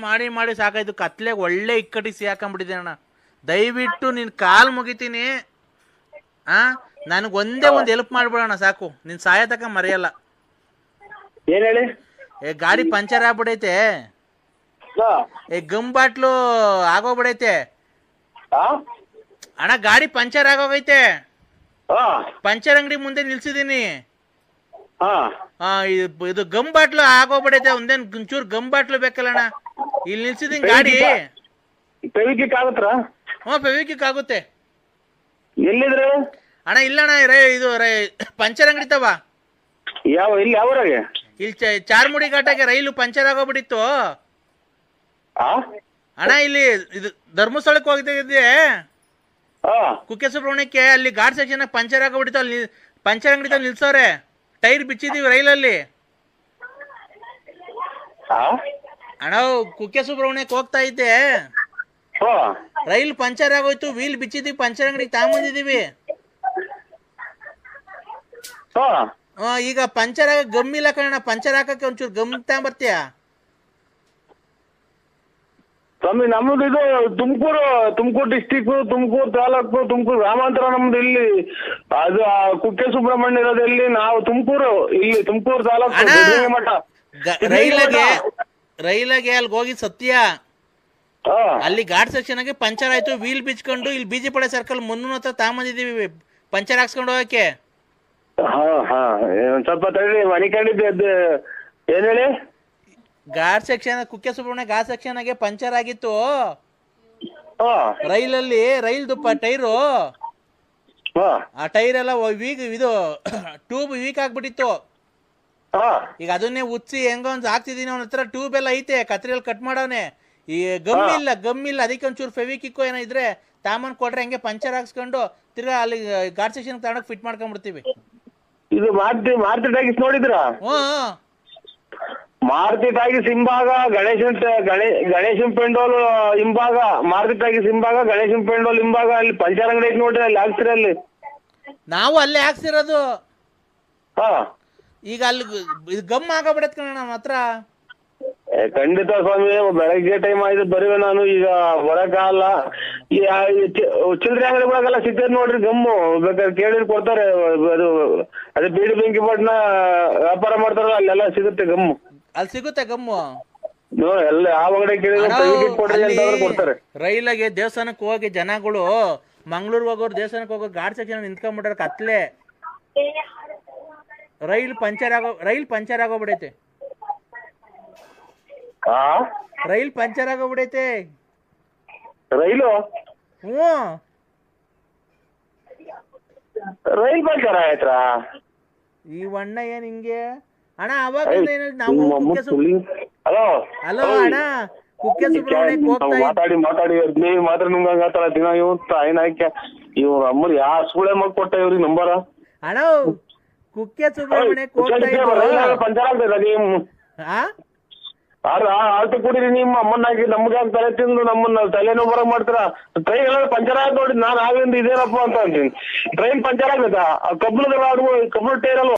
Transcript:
ಮಾಡಿ ಮಾಡಿ ಸಾಕಾಯ್ತು. ಕತ್ಲೆಗೆ ಒಳ್ಳೆ ಇಕ್ಕಟ್ಟಿ ಸಿಹಾಕೊಂಡ್ಬಿಟ್ಟಿದೆ ಅಣ್ಣ. ದಯವಿಟ್ಟು ನಿನ್ ಕಾಲ್ ಮುಗಿತೀನಿ. ನನಗೆ ಒಂದೇ ಒಂದು ಹೆಲ್ಪ್ ಮಾಡ್ಬಿಡೋಣ ಸಾಕು. ನಿನ್ ಸಹಾಯ ತಕ ಮರೆಯಲ್ಲ. ಏನ್ ಹೇಳಿ? ಗಾಡಿ ಪಂಚರ್ ಆಗ್ಬಿಡೈತೆ. ಗಮ್ ಬಾಟ್ಲು ಆಗೋಗ್ಬಿಡೈತೆ ಅಣ್ಣ. ಗಾಡಿ ಪಂಚರ್ ಆಗೋಗೈತೆ. ಪಂಚರ್ ಅಂಗಡಿ ಮುಂದೆ ನಿಲ್ಸಿದೀನಿ. ಇದು ಗಮ್ ಬಾಟ್ಲು ಆಗೋಗ್ಬಿಡೈತೆ. ಒಂದೇನ್ ಒಂಚೂರು ಗಮ್ ಬಾಟ್ಲು ಬೇಕಲ್ಲ ಅಣ್ಣ. ಇಲ್ಲಿ ನಿಲ್ಸಿದೀನಿ ಗಾಡಿ. ಫೆವಿಕ್ವಿಕ್ ಆಗುತ್ತಾ? ಫೆವಿಕ್ವಿಕ್ ಆಗುತ್ತೆ. ಎಲ್ಲಿದ್ರೆ ಅಣ್ಣ? ಇಲ್ಲ ಅಣ್ಣ, ಇದು ಪಂಚರ್ ಅಂಗಡಿ ತವ. ಇಲ್ಲಿ ಯಾವ್ರಾಗೆ? ಇಲ್ಲಿ ಚಾರ್ಮುಡಿ ಘಾಟಾಗೆ ರೈಲು ಪಂಚರ್ ಆಗೋಗ್ಬಿಟ್ಟಿತ್ತು ಅಣ್ಣ. ಇಲ್ಲಿ ಇದು ಧರ್ಮಸ್ಥಳಕ್ಕೆ ಹೋಗ್ತಿದ್ದೆ ಕುಕ್ಕೆ ಸುಬ್ರಹ್ಮಣ್ಯಕ್ಕೆ. ಅಲ್ಲಿ ಘಾಟ್ ಸೆಕ್ಷನ್ ಪಂಚರ್ ಆಗೋಗ್ಬಿಟ್ಟಿತ್ತು. ಅಲ್ಲಿ ಪಂಚರ್ ಅಂಗಡಿ ತ ನಿಲ್ಸವ್ರೆ. ಟೈರ್ ಬಿಚ್ಚಿದೀವಿ ರೈಲಲ್ಲಿ ಅಣ್ಣ. ಕುಕ್ಕೆ ಸುಬ್ರಹ್ಮಣ್ಯಕ್ಕೆ ಹೋಗ್ತಾ ಇದ್ದೆ. ರೈಲ್ ಪಂಚರ್ ಆಗೋಯ್ತು. ವೀಲ್ ಬಿಚ್ಚಿದೀವಿ. ಪಂಚರ್ ಅಂಗಡಿಗೆ ತಗೊಂಬಂದಿದೀವಿ. ಈಗ ಪಂಚರ್ ಆಗ ಗಮ್ ಇಲ್ಲ ಕಣ. ಪಂಚರ್ ಹಾಕಕ್ಕೆ ಒಂಚೂರು ಗಮ್ ತಗೊಂಬರ್ತೀಯ? ಸ್ವಾಮಿ, ನಮ್ದು ಇದು ತುಮಕೂರು ಡಿಸ್ಟಿಕ್, ತುಮಕೂರು ತಾಲೂಕು, ತುಮಕೂರು ಗ್ರಾಮಾಂತರ ನಮ್ದು. ಇಲ್ಲಿ ಅದು ಕುಕ್ಕೆ ಸುಬ್ರಹ್ಮಣ್ಯ ಇರೋದಲ್ಲಿ ನಾವು ತುಮಕೂರು. ಇಲ್ಲಿ ತುಮಕೂರು ತಾಲೂಕು ಮಠ. ರೈಲಾಗೆ ಅಲ್ಲಿ ಹೋಗಿ ಸತ್ಯ. ಅಲ್ಲಿ ಘಾಟ್ ಸೆಕ್ಷನ್ ಆಗಿ ಪಂಚರ್ ಆಯ್ತು. ವೀಲ್ ಬಿಚ್ಕೊಂಡು ಇಲ್ಲಿ ಬಿಜಿಪಡೆ ಸರ್ಕಲ್ ಮುನ್ನೂರ ಹತ್ರ ತಗೊಂಬಂದಿದೀವಿ ಪಂಚರ್ ಹಾಕ್ಸ್ಕೊಂಡು ಹೋಗಕ್ಕೆ. ಸ್ವಲ್ಪ ತಡಿ, ಮನೆ ಕಂಡಿದ್ದೆ. ಏನ್ ಹೇಳಿ? ಘಾಟ್ ಸೆಕ್ಷನ್, ಕುಕ್ಕೆ ಸುಬ್ರಹ್ಮಣ್ಯ ಘಾಟ್ ಸೆಕ್ಷನ್ ಆಗಿ ಪಂಚರ್ ಆಗಿತ್ತು ರೈಲಲ್ಲಿ. ರೈಲ್ದು ಟೈರು, ಆ ಟೈರ್ ಎಲ್ಲ ಇದು ಟ್ಯೂಬ್ ವೀಕ್ ಆಗ್ಬಿಟ್ಟಿತ್ತು. ಈಗ ಅದನ್ನೇ ಉಚ್ಚಿ ಹೆಂಗ ಒಂದ್ ಹಾಕ್ತಿದೀನಿ. ಅವನ ಹತ್ರ ಟ್ಯೂಬ್ ಎಲ್ಲ ಐತೆ, ಕತ್ರಿಯಲ್ಲಿ ಕಟ್ ಮಾಡವನೆ. ಈ ಗಮ್ ಇಲ್ಲ. ಅದಕ್ಕೆ ಒಂಚೂರು ಫೆವಿಕ್ವಿಕ್ ಏನೋ ಇದ್ರೆ ತಾಮನ್ ಕೊಟ್ರೆ ಹಂಗೆ ಪಂಚರ್ ಹಾಕ್ಸ್ಕೊಂಡು ತಿರ್ಗಾ ಅಲ್ಲಿ ಘಾಟ್ ಸೆಕ್ಷನ್ ತಗೊಂಡೋಗಿ ಫಿಟ್ ಮಾಡ್ಕೊಂಡ್ಬಿಡ್ತೀವಿ. ಇದು ಮಾರುತಿ ಟಾಕೀಸ್ ನೋಡಿದ್ರಾ? ಮಾರುತಿ ಟಾಕೀಸ್ ಹಿಂಭಾಗ ಗಣೇಶನ್ ಪೆಂಡೋಲ್ ಹಿಂಭಾಗ, ಮಾರುತಿ ಟಾಕೀಸ್ ಹಿಂಭಾಗ, ಗಣೇಶನ್ ಪೆಂಡೋಲ್ ಹಿಂಭಾಗ ಅಲ್ಲಿ ಪಂಚರ್ ಅಂಗಡಿ ಐತಿ ನೋಡ್ರಿ. ಅಲ್ಲಿ ಹಾಕ್ತಿರ? ಅಲ್ಲಿ ನಾವು ಅಲ್ಲೇ ಹಾಕ್ಸಿರೋದು. ಈಗ ಅಲ್ಲಿ ಗಮ್ ಆಗಬಿಡತ್ ಕಣ ನಮ್ಮ ಹತ್ರ. ಖಂಡಿತ ಸ್ವಾಮಿ, ಬೆಳಗ್ಗೆ ಟೈಮ್ ಆಯ್ತು ಬರುವೆ ನಾನು. ಈಗ ಬರಕಾಲ. ಚಿಲ್ಲರೆ ಅಂಗಡಿಗಳಾಗೆಲ್ಲ ಸಿಗ್ತದೆ ನೋಡ್ರಿ ಗಮ್ಮು. ಬೇಕಾದ್ರೆ ಕೇಳಿ ಕೊಡ್ತಾರೆ. ಅದು ಅದೇ ಬೀಡಿ ಬೆಂಕಿ ಪಟ್ನ ವ್ಯಾಪಾರ ಮಾಡ್ತಾರಲ್ಲ, ಅಲ್ಲೆಲ್ಲ ಸಿಗುತ್ತೆ ಗಮ್ಮು. ಅಲ್ಲಿ ಸಿಗುತ್ತೆ ಗಮ್ಮು ಎಲ್ಲ ಯಾವ ಅಂಗಡಿ ಕೇಳಿದ್ರೆ ಕೊಡ್ತಾರೆ. ರೈಲಾಗೆ ದೇವಸ್ಥಾನಕ್ಕೆ ಹೋಗಿ ಜನಗಳು ಮಂಗ್ಳೂರ್ಗೆ ಹೋಗೋರು ದೇವಸ್ಥಾನಕ್ಕೆ ಹೋಗೋ ಘಾಟ್ ಸೆಕ್ಷನ್ ನಿಂತ್ಕೊಂಡ್ಬಿಟ್ರೆ ಕತ್ಲೆ. ರೈಲ್ ಪಂಚರ್ ಆಗೋಗ್ಬಿಡೈತೆ. ರೈಲ್ ಪಂಚರ್ ಆಗೋಗ್ಬಿಡೈತೆ. ರೈಲು ರೈಲ್ ಪಂಚರ್ ಆಯ್ತಾ? ಈ ವಣ್ಣ ಏನ್ ಹಿಂಗೆ ಅಣ್ಣ? ಅವಾಗ ನಾವು ಹಲೋ ಅಣ್ಣ, ಕುಕ್ಕೆ ಸುಬ್ರಹ್ಮಣ್ಯಕ್ಕೆ ಹೋಗ್ತಾ ಮಾತಾಡಿ ಹದಿನೈದು ಮಾತ್ರ ನುಂಗಾಗತ್ತಾರ ದಿನ. ಇವ್ರ ಅಮ್ಮರು ಯಾವ ಸ್ಕೂಲೇ ಕೊಟ್ಟ ಇವ್ರಿಗೆ ನಂಬರ? ಅಣ್ಣ, ಕುಕ್ಕೆ ಸುಬ್ರಹ್ಮಣ್ಯಕ್ಕೆ ಹೋಗ್ತಾ ಇದ್ರು. ಪಂಚರ್ ಆಗ್ತದೆ. ಆಳ್ತು ಕೂಡಿರಿ ನಿಮ್ಮ ಅಮ್ಮನಾಗಿ ನಮ್ಗೆ ತಲೆ ತಿಂದು ನಮ್ಮನ್ನ ತಲೆನೋವು ಬರಕ್ ಮಾಡ್ತಾರ. ಟ್ರೈನ್ ಎಲ್ಲ ಪಂಚರ್ ಆಯ್ತು ನೋಡಿ. ನಾನು ಆಗಿಂದ ಇದೇನಪ್ಪ ಅಂತ ಅಂತೀನಿ. ಟ್ರೈನ್ ಪಂಚರ್ ಆಗತ್ತಾ? ಕಬ್ಬಣದ ಟೈರ್ ಅಲ್ವಾ?